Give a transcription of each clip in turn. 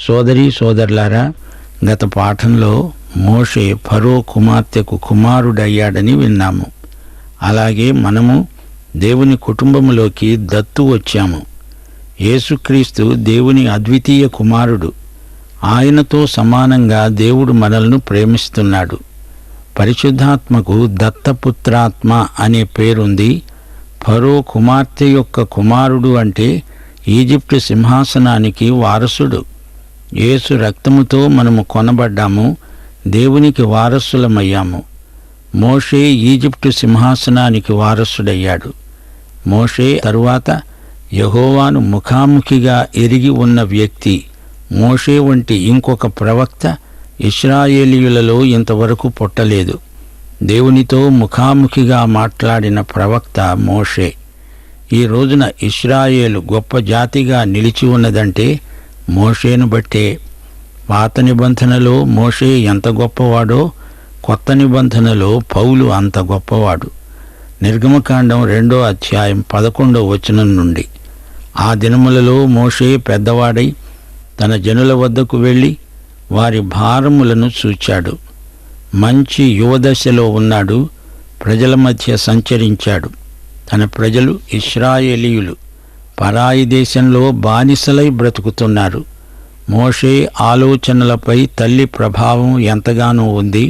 సోదరీ సోదరులారా, గత పాఠంలో మోషే ఫరో కుమార్తెకు కుమారుడయ్యాడని విన్నాము. అలాగే మనము దేవుని కుటుంబములోకి దత్తు వచ్చాము. యేసుక్రీస్తు దేవుని అద్వితీయ కుమారుడు. ఆయనతో సమానంగా దేవుడు మనల్ని ప్రేమిస్తున్నాడు. పరిశుద్ధాత్మకు దత్తపుత్రాత్మ అనే పేరుంది. ఫరో కుమార్తె యొక్క కుమారుడు అంటే ఈజిప్టు సింహాసనానికి వారసుడు. యేసు రక్తముతో మనము కొనబడ్డాము, దేవునికి వారసులమయ్యాము. మోషే ఈజిప్టు సింహాసనానికి వారసుడయ్యాడు. మోషే తరువాత యెహోవాను ముఖాముఖిగా ఎరిగి ఉన్న వ్యక్తి. మోషే వంటి ఇంకొక ప్రవక్త ఇశ్రాయేలీయులలో ఇంతవరకు పుట్టలేదు. దేవునితో ముఖాముఖిగా మాట్లాడిన ప్రవక్త మోషే. ఈ రోజున ఇశ్రాయేలు గొప్ప జాతిగా నిలిచి ఉన్నదంటే మోషేను బట్టే. పాత నిబంధనలో మోషే ఎంత గొప్పవాడో, కొత్త నిబంధనలో పౌలు అంత గొప్పవాడు. నిర్గమకాండం 2వ అధ్యాయం 11వ వచనం నుండి, ఆ దినములలో మోషే పెద్దవాడై తన జనుల వద్దకు వెళ్ళి వారి భారములను చూచాడు. మంచి యువదశలో ఉన్నాడు. ప్రజల మధ్య సంచరించాడు. తన ప్రజలు ఇశ్రాయేలీయులు పరాయి దేశంలో బానిసలై బ్రతుకుతున్నారు. మోషే ఆలోచనలపై తల్లి ప్రభావం ఎంతగానో ఉంది.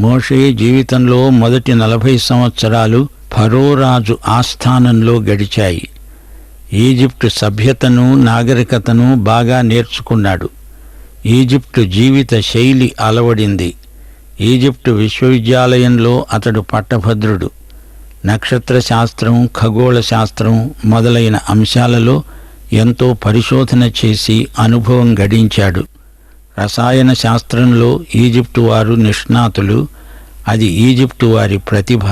మోషే జీవితంలో మొదటి 40 సంవత్సరాలు ఫరో రాజు ఆస్థానంలో గడిచాయి. ఈజిప్టు సభ్యతను, నాగరికతను బాగా నేర్చుకున్నాడు. ఈజిప్టు జీవిత శైలి అలవడింది. ఈజిప్టు విశ్వవిద్యాలయంలో అతడు పట్టభద్రుడు. నక్షత్ర శాస్త్రం, ఖగోళ శాస్త్రం మొదలైన అంశాలలో ఎంతో పరిశోధన చేసి అనుభవం గడించాడు. రసాయన శాస్త్రంలో ఈజిప్టు వారు నిష్ణాతులు. అది ఈజిప్టు వారి ప్రతిభ.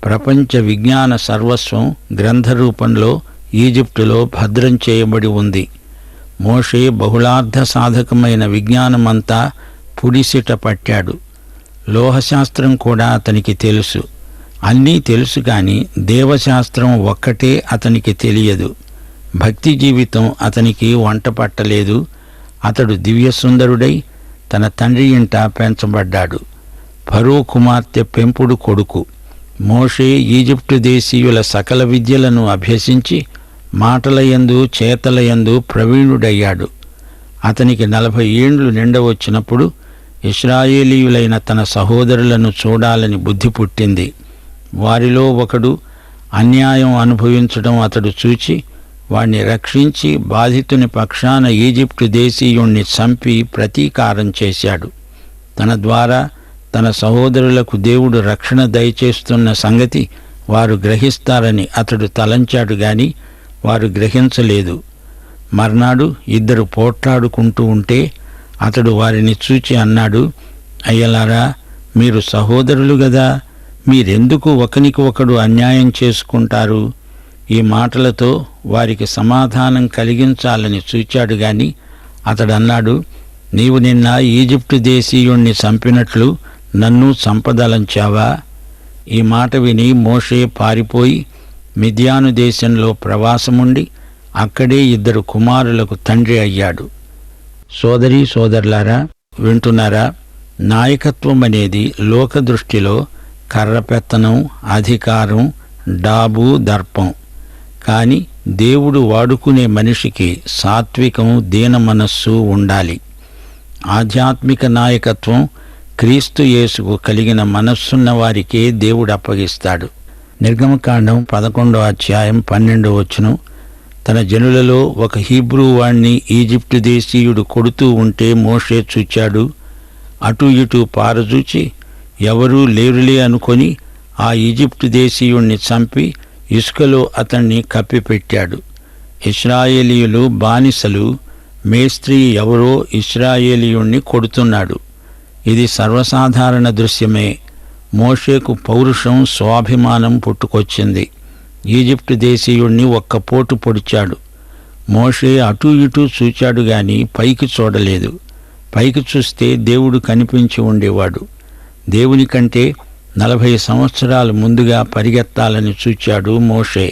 ప్రపంచ విజ్ఞాన సర్వస్వం గ్రంథరూపంలో ఈజిప్టులో భద్రం చేయబడి ఉంది. మోషే బహుళార్థ సాధకమైన విజ్ఞానమంతా పుడిసిట పట్టాడు. లోహశాస్త్రం కూడా అతనికి తెలుసు. అన్నీ తెలుసు, కానీ దేవశాస్త్రం ఒక్కటే అతనికి తెలియదు. భక్తి జీవితం అతనికి వంట పట్టలేదు. అతడు దివ్యసుందరుడై తన తండ్రి ఇంట పెంచబడ్డాడు. ఫరో కుమార్తె పెంపుడు కొడుకు. మోషే ఈజిప్టు దేశీయుల సకల విద్యలను అభ్యసించి మాటలయందు చేతలయందు ప్రవీణుడయ్యాడు. అతనికి 40 ఏండ్లు నిండవచ్చినప్పుడు ఇశ్రాయేలీయులైన తన సహోదరులను చూడాలని బుద్ధి పుట్టింది. వారిలో ఒకడు అన్యాయం అనుభవించడం అతడు చూచి వాణ్ణి రక్షించి బాధితుని పక్షాన ఈజిప్టు దేశీయుణ్ణి చంపి ప్రతీకారం చేశాడు. తన ద్వారా తన సహోదరులకు దేవుడు రక్షణ దయచేస్తున్న సంగతి వారు గ్రహిస్తారని అతడు తలంచాడు, గాని వారు గ్రహించలేదు. మర్నాడు ఇద్దరు పోట్లాడుకుంటూ ఉంటే అతడు వారిని చూచి అన్నాడు, అయ్యలారా, మీరు సహోదరులు గదా, మీరెందుకు ఒకనికి ఒకడు అన్యాయం చేసుకుంటారు? ఈ మాటలతో వారికి సమాధానం కలిగించాలని చూచాడు, గాని అతడన్నాడు, నీవు నిన్న ఈజిప్టు దేశీయుణ్ణి చంపినట్లు నన్ను చంపదలంచావా? ఈ మాట విని మోషే పారిపోయి మిద్యాను దేశంలో ప్రవాసముండి అక్కడే 2 కుమారులకు తండ్రి అయ్యాడు. సోదరీ సోదరులారా, వింటున్నారా? నాయకత్వం అనేది లోక దృష్టిలో కర్రపెత్తనం, అధికారం, డాబు, దర్పం. కాని దేవుడు వాడుకునే మనిషికి సాత్వికం, దీన మనస్సు ఉండాలి. ఆధ్యాత్మిక నాయకత్వం క్రీస్తు యేసుకు కలిగిన మనస్సున్న వారికే దేవుడు అప్పగిస్తాడు. నిర్గమకాండం 11వ అధ్యాయం 12వ వచనం, తన జనులలో ఒక హీబ్రూ వాణ్ణి ఈజిప్టు దేశీయుడు కొడుతూ ఉంటే మోషే చూచాడు. అటు ఇటు పారజూచి ఎవరూ లేరులే అనుకొని ఆ ఈజిప్టు దేశీయుణ్ణి చంపి ఇసుకలో అతన్ని కప్పిపెట్టాడు. ఇశ్రాయేలీయులు బానిసలు. మేస్త్రీ ఎవరో ఇశ్రాయేలీయుణ్ణి కొడుతున్నాడు. ఇది సర్వసాధారణ దృశ్యమే. మోషేకు పౌరుషం, స్వాభిమానం పుట్టుకొచ్చింది. ఈజిప్టు దేశీయుణ్ణి ఒక్క పోటు పొడిచాడు. మోషే అటూ ఇటూ చూచాడు, గాని పైకి చూడలేదు. పైకి చూస్తే దేవుడు కనిపించి ఉండేవాడు. దేవుని కంటే 40 సంవత్సరాలు ముందుగా పరిగెత్తాలని చూచాడు మోషే.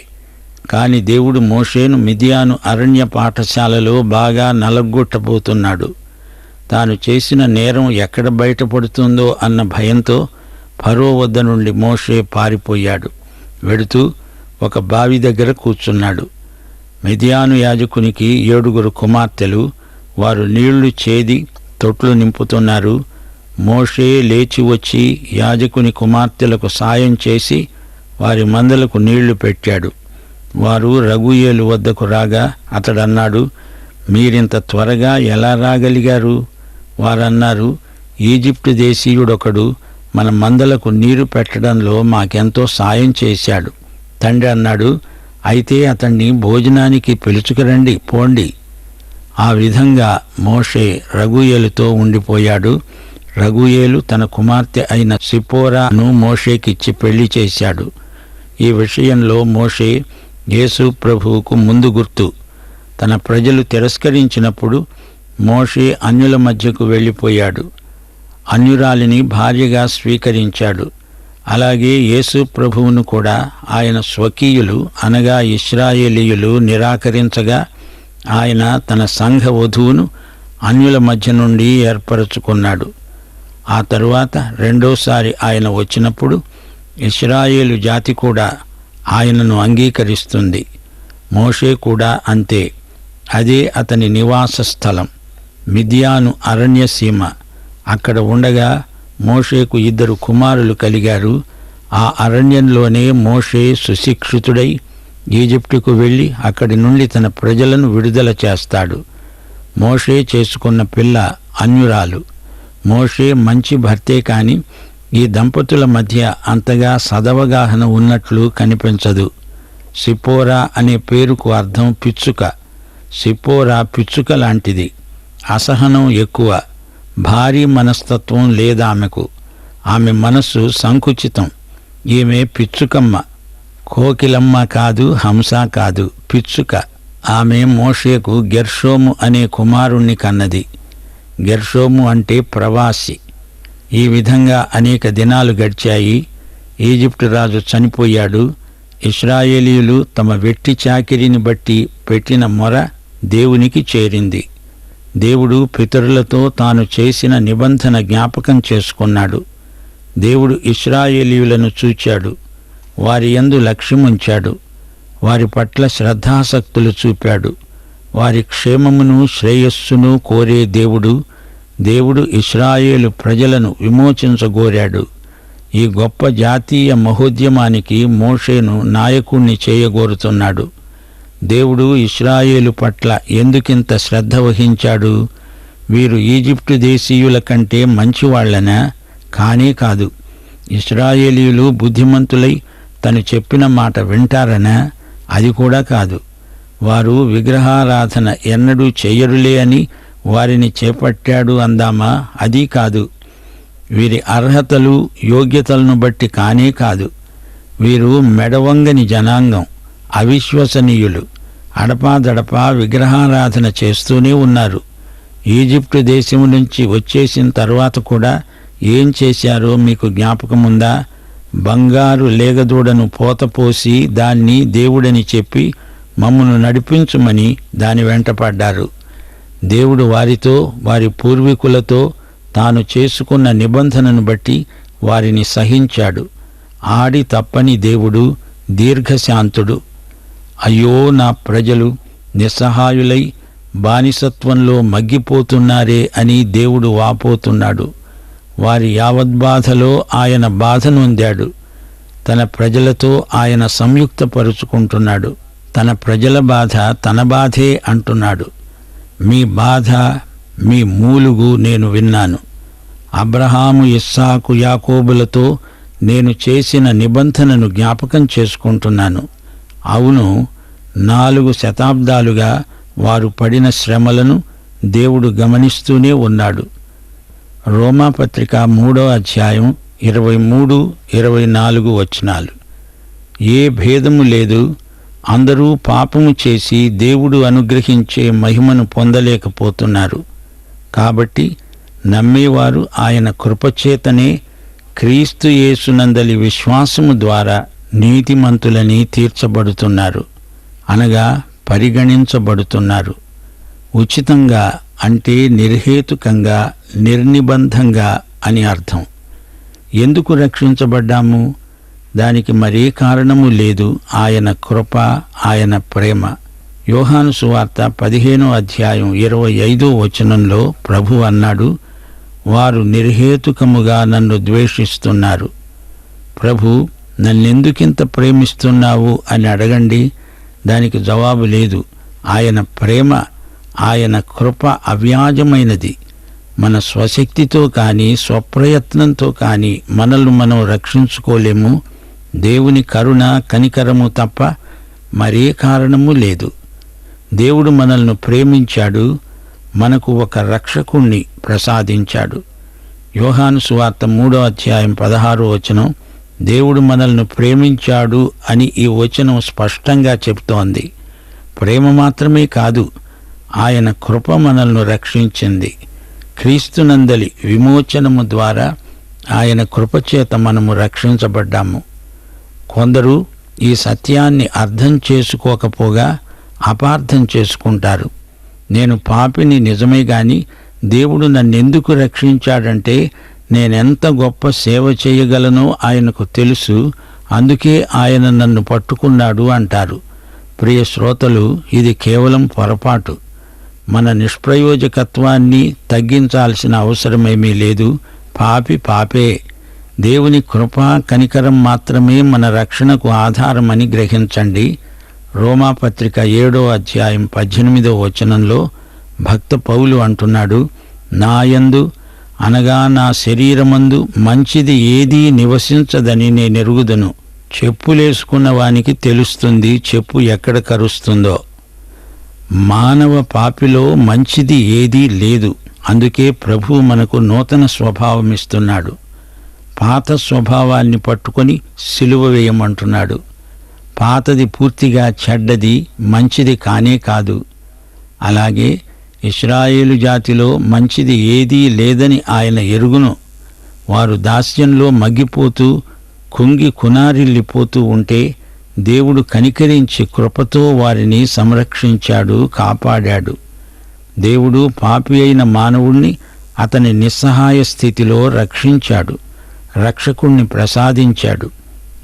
కాని దేవుడు మోషేను మిద్యాను అరణ్య పాఠశాలలో బాగా నలగొట్టబోతున్నాడు. తాను చేసిన నేరం ఎక్కడ బయటపడుతుందో అన్న భయంతో ఫరో వద్ద నుండి మోషే పారిపోయాడు. వెడుతూ ఒక బావి దగ్గర కూర్చున్నాడు. మిద్యాను యాజకునికి 7 కుమార్తెలు. వారు నీళ్లు చేది తొట్లు నింపుతున్నారు. మోషే లేచి వచ్చి యాజకుని కుమార్తెలకు సాయం చేసి వారి మందలకు నీళ్లు పెట్టాడు. వారు రగూయేలు వద్దకు రాగా అతడన్నాడు, మీరింత త్వరగా ఎలా రాగలిగారు? వారన్నారు, ఈజిప్టు దేశీయుడొకడు మన మందలకు నీరు పెట్టడంలో మాకెంతో సాయం చేశాడు. తండ్రి అన్నాడు, అయితే అతన్ని భోజనానికి పిలుచుకురండి, పోండి. ఆ విధంగా మోషే రగూయేలుతో ఉండిపోయాడు. రగూయేలు తన కుమార్తె అయిన సిప్పోరాను మోషేకిచ్చి పెళ్లి చేశాడు. ఈ విషయంలో మోషే యేసు ప్రభువుకు ముందు గుర్తు. తన ప్రజలు తిరస్కరించినప్పుడు మోషే అన్యుల మధ్యకు వెళ్ళిపోయాడు. అన్యురాలిని భార్యగా స్వీకరించాడు. అలాగే యేసు ప్రభువును కూడా ఆయన స్వకీయులు అనగా ఇశ్రాయేలీయులు నిరాకరించగా ఆయన తన సంఘ వధువును అన్యుల మధ్య నుండి ఏర్పరచుకున్నాడు. ఆ తరువాత రెండోసారి ఆయన వచ్చినప్పుడు ఇశ్రాయేలు జాతి కూడా ఆయనను అంగీకరిస్తుంది. మోషే కూడా అంతే. అదే అతని నివాస స్థలం మిద్యాను అరణ్యసీమ. అక్కడ ఉండగా మోషేకు 2 కుమారులు కలిగారు. ఆ అరణ్యంలోనే మోషే సుశిక్షితుడై ఈజిప్టుకు వెళ్ళి అక్కడి నుండి తన ప్రజలను విడుదల చేస్తాడు. మోషే చేసుకున్న పిల్ల అన్యురాలు. మోషే మంచి భర్తే కాని ఈ దంపతుల మధ్య అంతగా సదవగాహన ఉన్నట్లు కనిపించదు. సిప్పోరా అనే పేరుకు అర్థం పిచ్చుక. సిప్పోరా పిచ్చుక లాంటిది. అసహనం ఎక్కువ. భారీ మనస్తత్వం లేదామెకు. ఆమె మనస్సు సంకుచితం. ఈమె పిచ్చుకమ్మ, కోకిలమ్మ కాదు, హంస కాదు, పిచ్చుక. ఆమె మోషేకు గెర్షోము అనే కుమారుణ్ణి కన్నది. గెర్షోము అంటే ప్రవాసి. ఈ విధంగా అనేక దినాలు గడిచాయి. ఈజిప్టు రాజు చనిపోయాడు. ఇశ్రాయేలీయులు తమ వెట్టి చాకిరీని బట్టి పెట్టిన మొర దేవునికి చేరింది. దేవుడు పితరులతో తాను చేసిన నిబంధన జ్ఞాపకం చేసుకున్నాడు. దేవుడు ఇశ్రాయేలీయులను చూచాడు. వారి యందు లక్ష్యముంచాడు. వారి పట్ల శ్రద్ధాసక్తులు చూపాడు. వారి క్షేమమును శ్రేయస్సును కోరే దేవుడు ఇశ్రాయేలు ప్రజలను విమోచించగోరాడు. ఈ గొప్ప జాతీయ మహోద్యమానికి మోషేను నాయకుణ్ణి చేయగోరుతున్నాడు. దేవుడు ఇశ్రాయేలు పట్ల ఎందుకింత శ్రద్ధ వహించాడు? వీరు ఈజిప్టు దేశీయుల కంటే మంచివాళ్లనా? కానే కాదు. ఇశ్రాయేలీయులు బుద్ధిమంతులై తను చెప్పిన మాట వింటారనా? అది కూడా కాదు. వారు విగ్రహారాధన ఎన్నడూ చెయ్యరులే అని వారిని చేపట్టాడు అందామా? అది కాదు. వీరి అర్హతలు యోగ్యతలను బట్టి కానే కాదు. వీరు మెడవంగని జనాంగం, అవిశ్వసనీయులు. అడపాదడపా విగ్రహారాధన చేస్తూనే ఉన్నారు. ఈజిప్టు దేశం నుంచి వచ్చేసిన తర్వాత కూడా ఏం చేశారో మీకు జ్ఞాపకముందా? బంగారు లేగదూడను పోతపోసి దాన్ని దేవుడని చెప్పి మమ్మను నడిపించుమని దాని వెంటపడ్డారు. దేవుడు వారితో, వారి పూర్వీకులతో తాను చేసుకున్న నిబంధనను బట్టి వారిని సహించాడు. ఆడి తప్పని దేవుడు, దీర్ఘశాంతుడు. అయ్యో, నా ప్రజలు నిస్సహాయులై బానిసత్వంలో మగ్గిపోతున్నారే అని దేవుడు వాపోతున్నాడు. వారి యావద్బాధలో ఆయన బాధ నొందాడు. తన ప్రజలతో ఆయన సంయుక్తపరుచుకుంటున్నాడు. తన ప్రజల బాధ తన బాధే అంటున్నాడు. మీ బాధ, మీ మూలుగు నేను విన్నాను. అబ్రహాము, ఇస్సాకు, యాకోబులతో నేను చేసిన నిబంధనను జ్ఞాపకం చేసుకుంటున్నాను. అవును, 4 శతాబ్దాలుగా వారు పడిన శ్రమలను దేవుడు గమనిస్తూనే ఉన్నాడు. రోమాపత్రిక 3వ అధ్యాయం 23-24 వచనాలు. ఏ భేదము లేదు. అందరూ పాపము చేసి దేవుడు అనుగ్రహించే మహిమను పొందలేకపోతున్నారు. కాబట్టి నమ్మేవారు ఆయన కృపచేతనే క్రీస్తు యేసునందలి విశ్వాసము ద్వారా నీతిమంతులని తీర్చబడుతున్నారు. అనగా పరిగణించబడుతున్నారు. ఉచితంగా అంటే నిర్హేతుకంగా, నిర్నిబంధంగా అని అర్థం. ఎందుకు రక్షించబడ్డాము? దానికి మరే కారణము లేదు. ఆయన కృప, ఆయన ప్రేమ. యోహాను సువార్త 15:25 ప్రభు అన్నాడు, వారు నిర్హేతుకముగా నన్ను ద్వేషిస్తున్నారు. ప్రభు, నన్నెందుకింత ప్రేమిస్తున్నావు అని అడగండి, దానికి జవాబు లేదు. ఆయన ప్రేమ, ఆయన కృప అవ్యాజమైనది. మన స్వశక్తితో కానీ, స్వప్రయత్నంతో కానీ మనల్ని మనం రక్షించుకోలేము. దేవుని కరుణ, కనికరము తప్ప మరే కారణము లేదు. దేవుడు మనల్ని ప్రేమించాడు, మనకు ఒక రక్షకుణ్ణి ప్రసాదించాడు. యోహాను సువార్త 3:16 దేవుడు మనల్ని ప్రేమించాడు అని ఈ వచనం స్పష్టంగా చెబుతోంది. ప్రేమ మాత్రమే కాదు, ఆయన కృప మనల్ని రక్షించింది. క్రీస్తునందలి విమోచనము ద్వారా ఆయన కృపచేత మనము రక్షించబడ్డాము. కొందరు ఈ సత్యాన్ని అర్థం చేసుకోకపోగా అపార్థం చేసుకుంటారు. నేను పాపిని నిజమే గాని దేవుడు నన్నెందుకు రక్షించాడంటే నేనెంత గొప్ప సేవ చేయగలనో ఆయనకు తెలుసు, అందుకే ఆయన నన్ను పట్టుకున్నాడు అంటారు. ప్రియ శ్రోతలు, ఇది కేవలం పొరపాటు. మన నిష్ప్రయోజకత్వాన్ని తగ్గించాల్సిన అవసరమేమీ లేదు. పాపి పాపే. దేవుని కృపా కనికరం మాత్రమే మన రక్షణకు ఆధారమని గ్రహించండి. రోమాపత్రిక 7:18 భక్త పౌలు అంటున్నాడు, నాయందు అనగా నా శరీరమందు మంచిది ఏదీ నివసించదని నేనెరుగుదును. చెప్పులేసుకున్న వానికి తెలుస్తుంది చెప్పు ఎక్కడ కరుస్తుందో. మానవ పాపిలో మంచిది ఏదీ లేదు. అందుకే ప్రభువు మనకు నూతన స్వభావమిస్తున్నాడు. పాత స్వభావాన్ని పట్టుకొని సిలువ వేయమంటున్నాడు. పాతది పూర్తిగా చెడ్డది, మంచిది కానే కాదు. అలాగే ఇశ్రాయేలు జాతిలో మంచిది ఏదీ లేదని ఆయన ఎరుగును. వారు దాస్యంలో మగ్గిపోతూ, కుంగి కునారిల్లిపోతూ ఉంటే దేవుడు కనికరించి కృపతో వారిని సంరక్షించాడు, కాపాడాడు. దేవుడు పాపి అయిన మానవుణ్ణి అతని నిస్సహాయ స్థితిలో రక్షించాడు, రక్షకుణ్ణి ప్రసాదించాడు.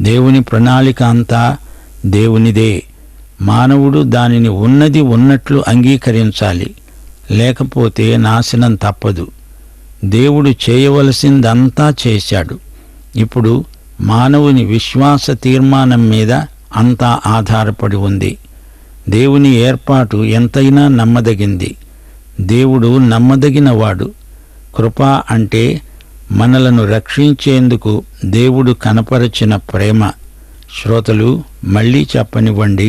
దేవుని ప్రణాళిక అంతా దేవునిదే. మానవుడు దానిని ఉన్నది ఉన్నట్లు అంగీకరించాలి, లేకపోతే నాశనం తప్పదు. దేవుడు చేయవలసిందంతా చేశాడు. ఇప్పుడు మానవుని విశ్వాస తీర్మానం మీద అంతా ఆధారపడి ఉంది. దేవుని ఏర్పాటు ఎంతైనా నమ్మదగింది. దేవుడు నమ్మదగినవాడు. కృప అంటే మనలను రక్షించేందుకు దేవుడు కనపరచిన ప్రేమ. శ్రోతలు, మళ్ళీ చెప్పనివ్వండి,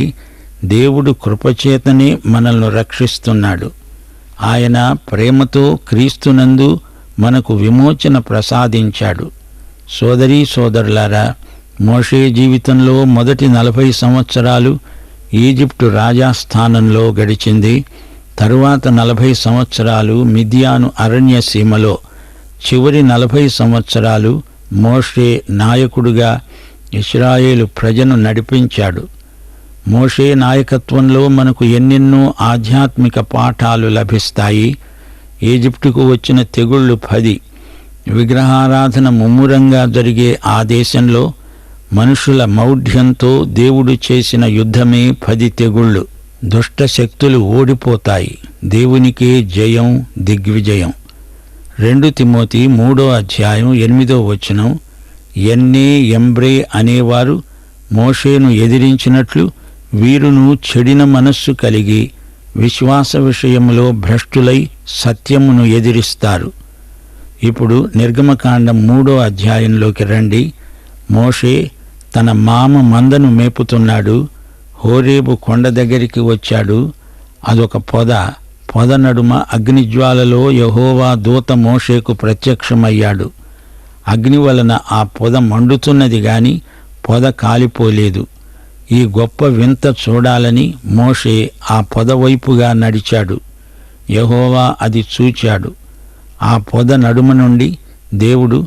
దేవుడు కృపచేతనే మనల్ని రక్షిస్తున్నాడు. ఆయన ప్రేమతో క్రీస్తునందు మనకు విమోచన ప్రసాదించాడు. సోదరీ సోదరులారా, మోషే జీవితంలో మొదటి 40 సంవత్సరాలు ఈజిప్టు రాజాస్థానంలో గడిచింది. తరువాత 40 సంవత్సరాలు మిద్యాను అరణ్య సీమలో, చివరి 40 సంవత్సరాలు మోషే నాయకుడుగా ఇశ్రాయేలు ప్రజను నడిపించాడు. మోషే నాయకత్వంలో మనకు ఎన్నెన్నో ఆధ్యాత్మిక పాఠాలు లభిస్తాయి. ఈజిప్టుకు వచ్చిన తెగుళ్లు 10. విగ్రహారాధన ముమ్మురంగా జరిగే ఆ దేశంలో మనుషుల మౌఢ్యంతో దేవుడు చేసిన యుద్ధమే 10 తెగుళ్లు. దుష్ట శక్తులు ఓడిపోతాయి, దేవునికే జయం, దిగ్విజయం. 2 తిమోతి 3:8 ఎన్నే ఎంబ్రే అనేవారు మోషేను ఎదిరించినట్లు వీరును చెడిన మనస్సు కలిగి విశ్వాస విషయంలో భ్రష్టులై సత్యమును ఎదిరిస్తారు. ఇప్పుడు నిర్గమకాండం 3 రండి. మోషే తన మామ మందను మేపుతున్నాడు. హోరేబు కొండ దగ్గరికి వచ్చాడు. అదొక పొద నడుమ అగ్నిజ్వాలలో యెహోవా దూత మోషేకు ప్రత్యక్షమయ్యాడు. అగ్ని వలన ఆ పొద మండుతున్నది గాని పొద కాలిపోలేదు. ఈ గొప్ప వింత చూడాలని మోషే ఆ పొద వైపుగా నడిచాడు. యెహోవా అది చూచాడు. ఆ పొద నడుమ నుండి దేవుడు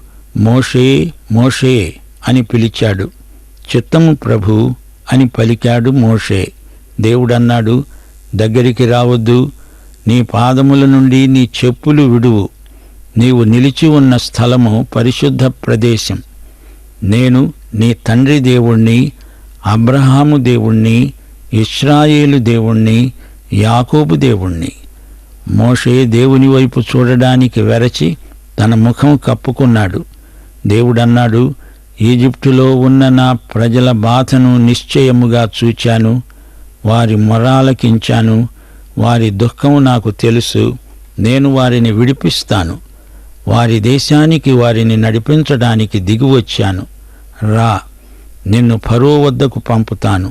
మోషే మోషే అని పిలిచాడు. చిత్తము ప్రభు అని పలికాడు మోషే. దేవుడన్నాడు, దగ్గరికి రావద్దు, నీ పాదముల నుండి నీ చెప్పులు విడువు. నీవు నిలిచి ఉన్న స్థలము పరిశుద్ధ ప్రదేశం. నేను నీ తండ్రి దేవుణ్ణి, అబ్రహాము దేవుణ్ణి, ఇశ్రాయేలు దేవుణ్ణి, యాకోబు దేవుణ్ణి. మోషే దేవుని వైపు చూడడానికి వెరచి తన ముఖం కప్పుకున్నాడు. దేవుడన్నాడు, ఈజిప్టులో ఉన్న నా ప్రజల బాధను నిశ్చయముగా చూచాను. వారి మొరాలకించాను. వారి దుఃఖం నాకు తెలుసు. నేను వారిని విడిపిస్తాను. వారి దేశానికి వారిని నడిపించడానికి దిగివచ్చాను. రా, నిన్ను ఫరో వద్దకు పంపుతాను.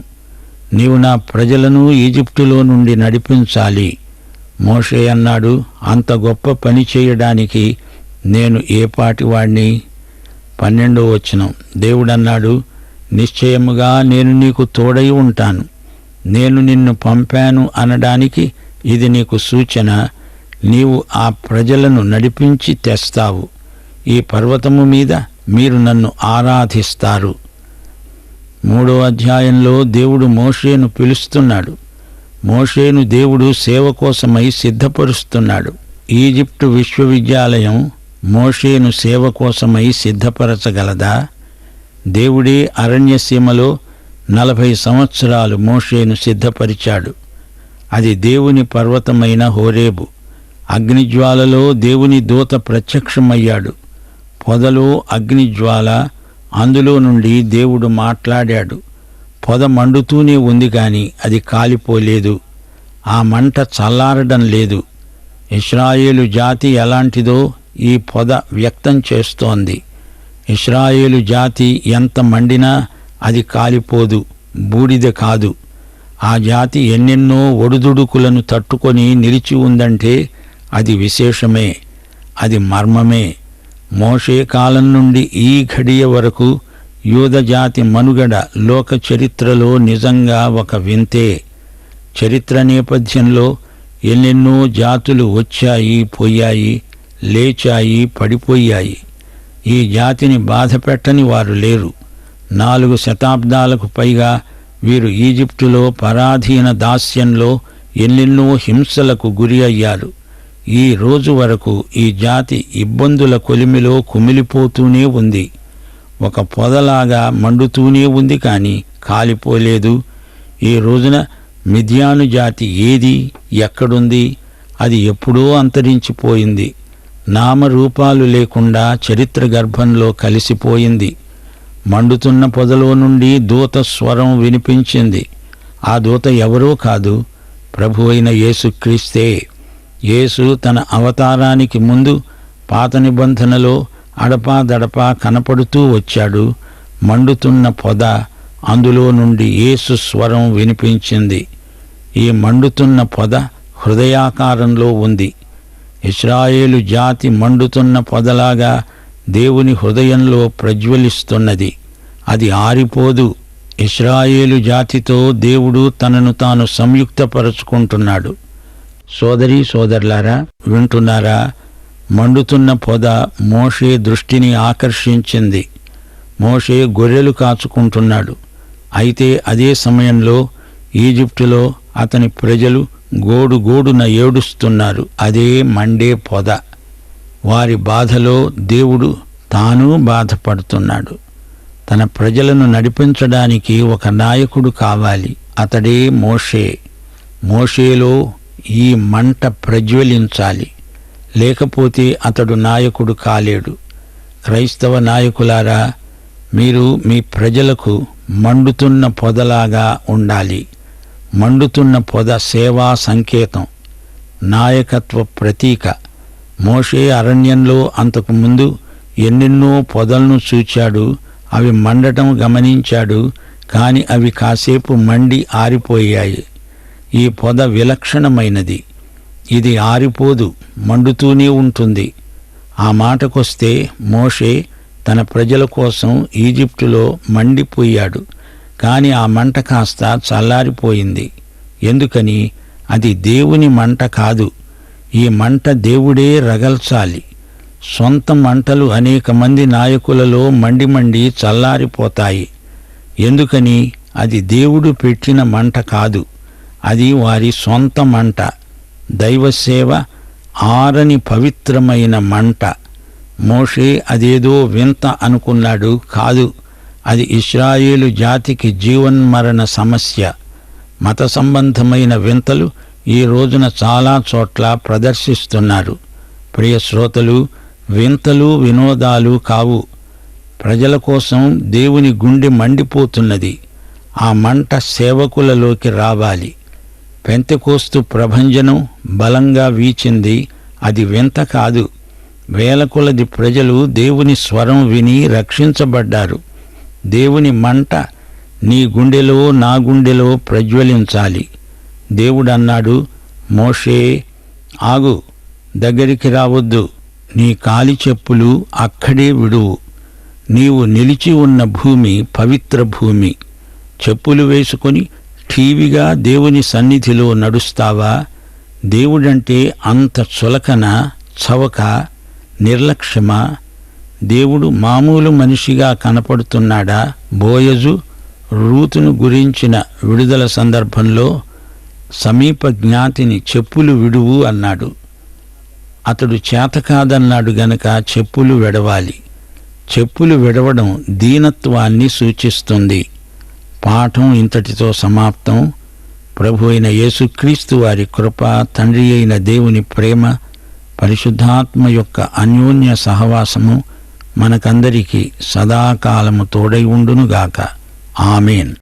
నీవు నా ప్రజలను ఈజిప్టులో నుండి నడిపించాలి. మోషే అన్నాడు, అంత గొప్ప పని చేయడానికి నేను ఏపాటివాణ్ణి? 12వ వచనం. దేవుడన్నాడు, నిశ్చయముగా నేను నీకు తోడై ఉంటాను. నేను నిన్ను పంపాను అనడానికి ఇది నీకు సూచన. నీవు ఆ ప్రజలను నడిపించి తెస్తావు. ఈ పర్వతము మీద మీరు నన్ను ఆరాధిస్తారు. 3వ అధ్యాయంలో దేవుడు మోషేను పిలుస్తున్నాడు. మోషేను దేవుడు సేవ కోసమై సిద్ధపరుస్తున్నాడు. ఈజిప్టు విశ్వవిద్యాలయం మోషేను సేవ కోసమై సిద్ధపరచగలదా? దేవుడే అరణ్యసీమలో 40 సంవత్సరాలు మోషేను సిద్ధపరిచాడు. అది దేవుని పర్వతమైన హోరేబు. అగ్నిజ్వాలలో దేవుని దూత ప్రత్యక్షమయ్యాడు. పొదలో అగ్నిజ్వాల, అందులో నుండి దేవుడు మాట్లాడాడు. పొద మండుతూనే ఉంది గాని అది కాలిపోలేదు. ఆ మంట చల్లారడం లేదు. ఇశ్రాయేలు జాతి ఎలాంటిదో ఈ పొద వ్యక్తం చేస్తోంది. ఇశ్రాయేలు జాతి ఎంత మండినా అది కాలిపోదు, బూడిద కాదు. ఆ జాతి ఎన్నెన్నో ఒడుదుడుకులను తట్టుకొని నిలిచి ఉందంటే అది విశేషమే, అది మర్మమే. మోషే కాలం నుండి ఈ ఘడియ వరకు యూదజాతి మనుగడ లోక చరిత్రలో నిజంగా ఒక వింతే. చరిత్ర నేపథ్యంలో ఎన్నెన్నో జాతులు వచ్చాయి, పోయాయి, లేచాయి, పడిపోయాయి. ఈ జాతిని బాధపెట్టని వారు లేరు. 4 శతాబ్దాలకు పైగా వీరు ఈజిప్టులో పరాధీన దాస్యంలో ఎన్నెన్నో హింసలకు గురి అయ్యారు. ఈ రోజు వరకు ఈ జాతి ఇబ్బందుల కొలిమిలో కుమిలిపోతూనే ఉంది. ఒక పొదలాగా మండుతూనే ఉంది కానీ కాలిపోలేదు. ఈ రోజున మిద్యాను జాతి ఏది, ఎక్కడుంది? అది ఎప్పుడో అంతరించిపోయింది. నామరూపాలు లేకుండా చరిత్ర గర్భంలో కలిసిపోయింది. మండుతున్న పొదలో నుండి దూత స్వరం వినిపించింది. ఆ దూత ఎవరో కాదు, ప్రభువైన యేసుక్రీస్తే. యేసు తన అవతారానికి ముందు పాత నిబంధనలో అడపాదడపా కనపడుతూ వచ్చాడు. మండుతున్న పొద, అందులో నుండి యేసు స్వరం వినిపించింది. ఈ మండుతున్న పొద హృదయాకారంలో ఉంది. ఇశ్రాయేలు జాతి మండుతున్న పొదలాగా దేవుని హృదయంలో ప్రజ్వలిస్తున్నది. అది ఆరిపోదు. ఇశ్రాయేలు జాతితో దేవుడు తనను తాను సంయుక్తపరచుకుంటున్నాడు. సోదరీ సోదరులారా, వింటున్నారా? మండుతున్న పొద మోషే దృష్టిని ఆకర్షించింది. మోషే గొర్రెలు కాచుకుంటున్నాడు. అయితే అదే సమయంలో ఈజిప్టులో అతని ప్రజలు గోడుగోడున ఏడుస్తున్నారు. అదే మండే పొద. వారి బాధలో దేవుడు తాను బాధపడుతున్నాడు. తన ప్రజలను నడిపించడానికి ఒక నాయకుడు కావాలి. అతడే మోషే. మోషేలో ఈ మంట ప్రజ్వలించాలి. లేకపోతే అతడు నాయకుడు కాలేడు. క్రైస్తవ నాయకులారా, మీరు మీ ప్రజలకు మండుతున్న పొదలాగా ఉండాలి. మండుతున్న పొద సేవా సంకేతం, నాయకత్వ ప్రతీక. మోషే అరణ్యంలో అంతకుముందు ఎన్నెన్నో పొదలను చూచాడు. అవి మండటం గమనించాడు. కాని అవి కాసేపు మండి ఆరిపోయాయి. ఈ పొద విలక్షణమైనది. ఇది ఆరిపోదు, మండుతూనే ఉంటుంది. ఆ మాటకొస్తే మోషే తన ప్రజల కోసం ఈజిప్టులో మండిపోయాడు. కాని ఆ మంట కాస్త చల్లారిపోయింది. ఎందుకని? అది దేవుని మంట కాదు. ఈ మంట దేవుడే రగల్చాలి. సొంత మంటలు అనేక మంది నాయకులలో మండి చల్లారిపోతాయి. ఎందుకని? అది దేవుడు పెట్టిన మంట కాదు. అది వారి సొంత మంట. దైవసేవ ఆరని పవిత్రమైన మంట. మోషే అదేదో వింత అనుకున్నాడు. కాదు, అది ఇశ్రాయేలు జాతికి జీవన్మరణ సమస్య. మత సంబంధమైన వింతలు ఈ రోజున చాలా చోట్ల ప్రదర్శిస్తున్నారు. ప్రియ శ్రోతలు, వింతలు వినోదాలు కావు. ప్రజల కోసం దేవుని గుండె మండిపోతున్నది. ఆ మంట సేవకులలోకి రావాలి. పెంతెకోస్తు ప్రభంజనం బలంగా వీచింది. అది వింత కాదు. వేల కొలది ప్రజలు దేవుని స్వరం విని రక్షించబడ్డారు. దేవుని మంట నీ గుండెలో నా గుండెలో ప్రజ్వలించాలి. దేవుడన్నాడు, మోషే ఆగు, దగ్గరికి రావద్దు, నీ కాలి చెప్పులు అక్కడే విడువు. నీవు నిలిచి ఉన్న భూమి పవిత్ర భూమి. చెప్పులు వేసుకొని ఠీవిగా దేవుని సన్నిధిలో నడుస్తావా? దేవుడంటే అంత చులకన, చవక, నిర్లక్ష్యమా? దేవుడు మామూలు మనిషిగా కనపడుతున్నాడా? బోయజు రూతును గురించిన విడుదల సందర్భంలో సమీప జ్ఞాతిని చెప్పులు విడువు అన్నాడు. అతడు చేతకాదన్నాడు గనక చెప్పులు విడవాలి. చెప్పులు విడవడం దీనత్వాన్ని సూచిస్తుంది. పాఠం ఇంతటితో సమాప్తం. ప్రభు అయిన యేసుక్రీస్తు వారి కృప, తండ్రి అయిన దేవుని ప్రేమ, పరిశుద్ధాత్మ యొక్క అన్యోన్య సహవాసము మనకందరికీ సదాకాలము తోడై ఉండునుగాక. ఆమేన్.